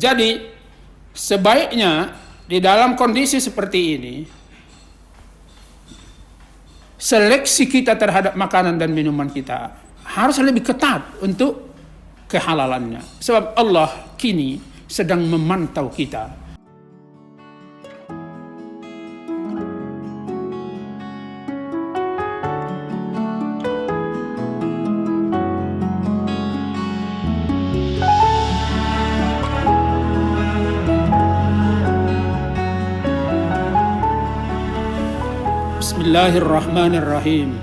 Jadi sebaiknya di dalam kondisi seperti ini, seleksi kita terhadap makanan dan minuman kita harus lebih ketat untuk kehalalannya. Sebab Allah kini sedang memantau kita. Bismillahirrahmanirrahim.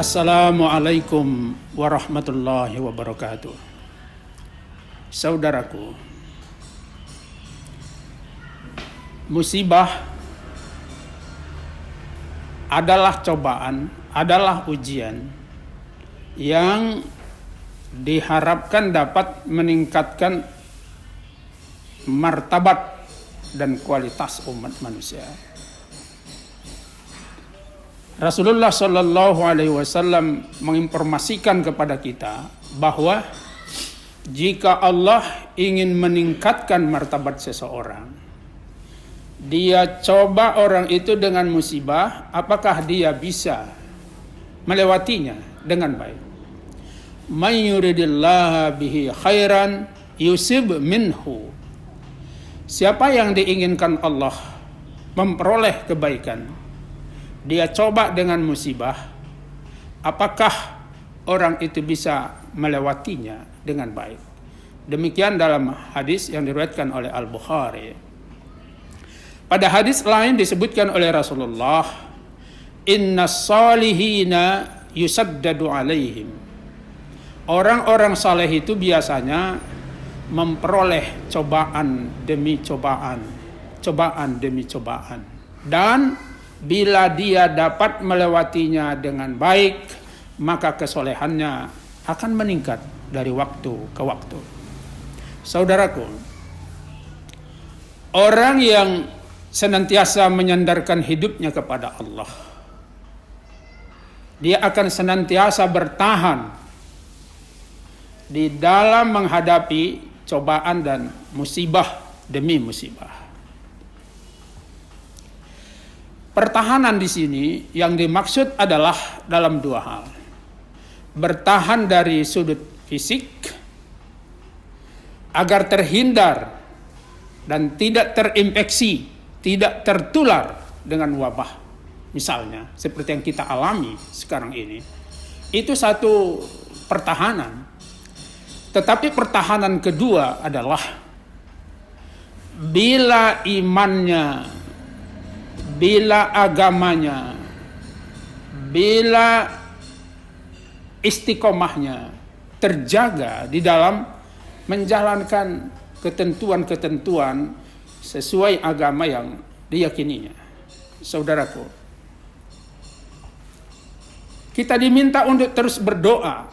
Assalamualaikum warahmatullahi wabarakatuh. Saudaraku, musibah adalah cobaan, adalah ujian yang diharapkan dapat meningkatkan martabat dan kualitas umat manusia. Rasulullah Shallallahu Alaihi Wasallam menginformasikan kepada kita bahwa jika Allah ingin meningkatkan martabat seseorang, Dia coba orang itu dengan musibah, apakah dia bisa melewatinya dengan baik. Man yuridillaha bihi khairan yusib minhu. Siapa yang diinginkan Allah memperoleh kebaikan, Dia coba dengan musibah, apakah orang itu bisa melewatinya dengan baik. Demikian dalam hadis yang diriwayatkan oleh Al-Bukhari. Pada hadis lain disebutkan oleh Rasulullah, innas salihina yusaddadu alaihim. Orang-orang saleh itu biasanya memperoleh cobaan demi cobaan, cobaan demi cobaan. Dan bila dia dapat melewatinya dengan baik, maka kesolehannya akan meningkat dari waktu ke waktu. Saudaraku, orang yang senantiasa menyandarkan hidupnya kepada Allah, dia akan senantiasa bertahan di dalam menghadapi cobaan dan musibah demi musibah. Pertahanan di sini yang dimaksud adalah dalam dua hal. Bertahan dari sudut fisik agar terhindar dan tidak terinfeksi, tidak tertular dengan wabah. Misalnya seperti yang kita alami sekarang ini. Itu satu pertahanan. Tetapi pertahanan kedua adalah bila imannya, bila agamanya, bila istiqomahnya terjaga di dalam menjalankan ketentuan-ketentuan sesuai agama yang diyakininya. Saudaraku, kita diminta untuk terus berdoa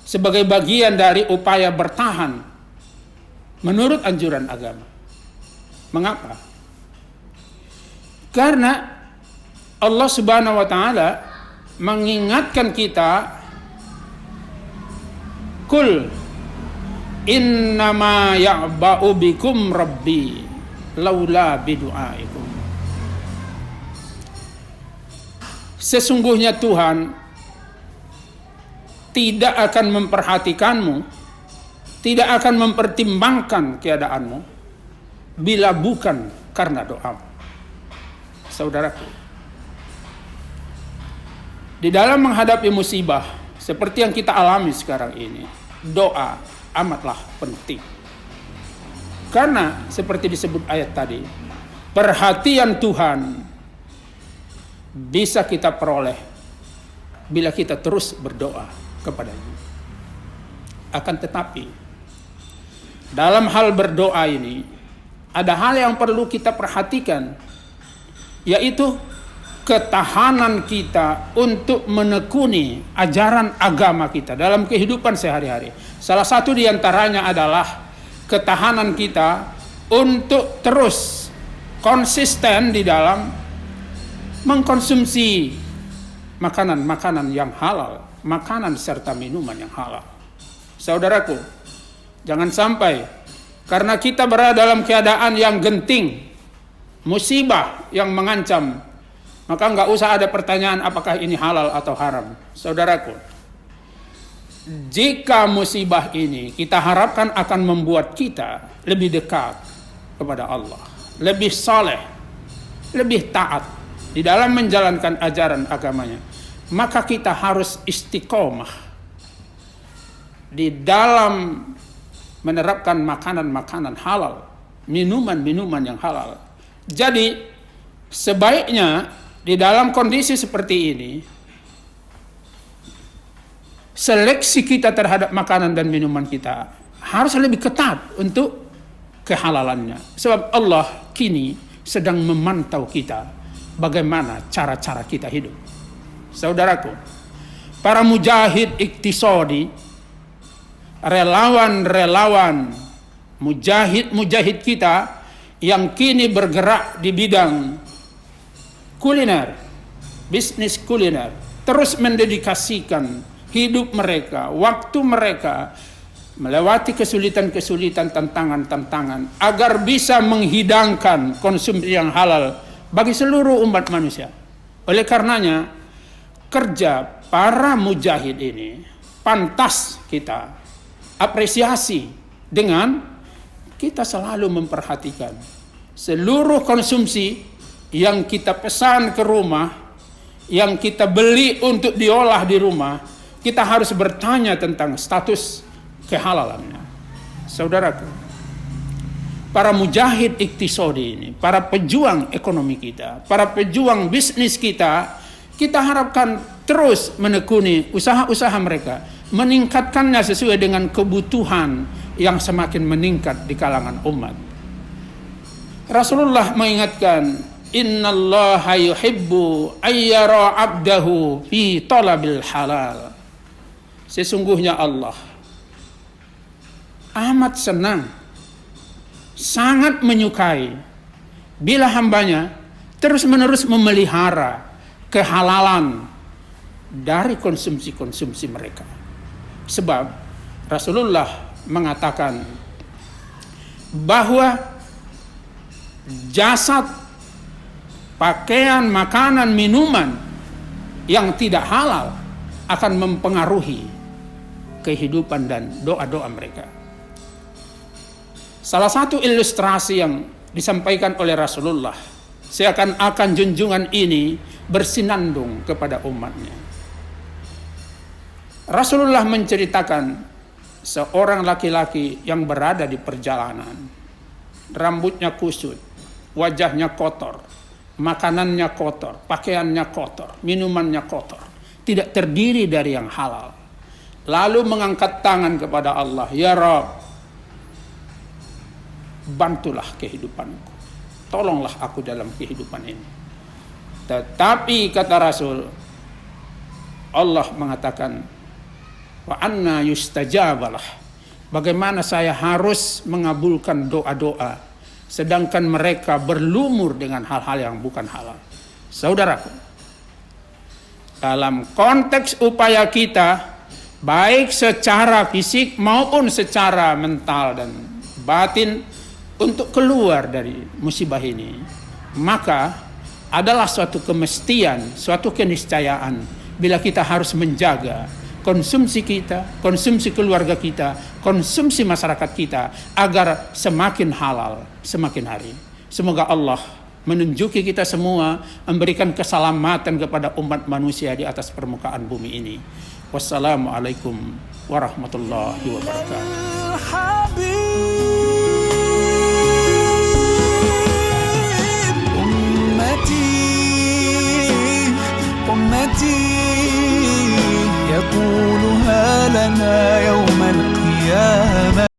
sebagai bagian dari upaya bertahan menurut anjuran agama. Mengapa? Karena Allah Subhanahu wa taala mengingatkan kita, kul innama ya'ba'u bikum rabbi laula bidu'aikum. Sesungguhnya Tuhan tidak akan memperhatikanmu, tidak akan mempertimbangkan keadaanmu bila bukan karena doamu. Saudaraku, di dalam menghadapi musibah seperti yang kita alami sekarang ini, doa amatlah penting. Karena seperti disebut ayat tadi, perhatian Tuhan bisa kita peroleh bila kita terus berdoa kepada-Nya. Akan tetapi, dalam hal berdoa ini ada hal yang perlu kita perhatikan, yaitu ketahanan kita untuk menekuni ajaran agama kita dalam kehidupan sehari-hari. Salah satu di antaranya adalah ketahanan kita untuk terus konsisten di dalam mengkonsumsi makanan-makanan yang halal, makanan serta minuman yang halal. Saudaraku, jangan sampai Karena kita berada dalam keadaan yang genting, musibah yang mengancam, maka nggak usah ada pertanyaan apakah ini halal atau haram. Saudaraku, jika musibah ini kita harapkan akan membuat kita lebih dekat kepada Allah, lebih saleh, lebih taat di dalam menjalankan ajaran agamanya, maka kita harus istiqomah di dalam menerapkan makanan-makanan halal, minuman-minuman yang halal. Jadi sebaiknya di dalam kondisi seperti ini, seleksi kita terhadap makanan dan minuman kita harus lebih ketat untuk kehalalannya. Sebab Allah kini sedang memantau kita bagaimana cara-cara kita hidup. Saudaraku, para mujahid iktisadi, relawan-relawan, mujahid-mujahid kita yang kini bergerak di bidang kuliner, bisnis kuliner, terus mendedikasikan hidup mereka, waktu mereka, melewati kesulitan-kesulitan, tantangan-tantangan, agar bisa menghidangkan konsumsi yang halal bagi seluruh umat manusia. Oleh karenanya, kerja para mujahid ini pantas kita apresiasi dengan kita selalu memperhatikan seluruh konsumsi yang kita pesan ke rumah, yang kita beli untuk diolah di rumah, kita harus bertanya tentang status kehalalannya. Saudaraku, para mujahid iktisadi ini, para pejuang ekonomi kita, para pejuang bisnis kita, kita harapkan terus menekuni usaha-usaha mereka, meningkatkannya sesuai dengan kebutuhan yang semakin meningkat di kalangan umat. Rasulullah mengingatkan, innallaha yuhibbu ayyara abdahu fi talabil halal. Sesungguhnya Allah amat senang, sangat menyukai bila hambanya terus-menerus memelihara kehalalan dari konsumsi-konsumsi mereka. Sebab Rasulullah mengatakan bahwa jasad, pakaian, makanan, minuman yang tidak halal akan mempengaruhi kehidupan dan doa-doa mereka. Salah satu ilustrasi yang disampaikan oleh Rasulullah, seakan-akan junjungan ini bersinandung kepada umatnya. Rasulullah menceritakan seorang laki-laki yang berada di perjalanan, rambutnya kusut, wajahnya kotor, makanannya kotor, pakaiannya kotor, minumannya kotor, tidak terdiri dari yang halal. Lalu mengangkat tangan kepada Allah, ya Rabb, bantulah kehidupanku, tolonglah aku dalam kehidupan ini. Tetapi kata Rasul, Allah mengatakan, wa anna yustajabalah, bagaimana saya harus mengabulkan doa-doa sedangkan mereka berlumur dengan hal-hal yang bukan halal. Saudaraku, dalam konteks upaya kita baik secara fisik maupun secara mental dan batin untuk keluar dari musibah ini, maka adalah suatu kemestian, suatu keniscayaan bila kita harus menjaga konsumsi kita, konsumsi keluarga kita, konsumsi masyarakat kita agar semakin halal semakin hari. Semoga Allah menunjuki kita semua, memberikan keselamatan kepada umat manusia di atas permukaan bumi ini. Wassalamualaikum warahmatullahi wabarakatuh. يقولها لنا يوم القيامة.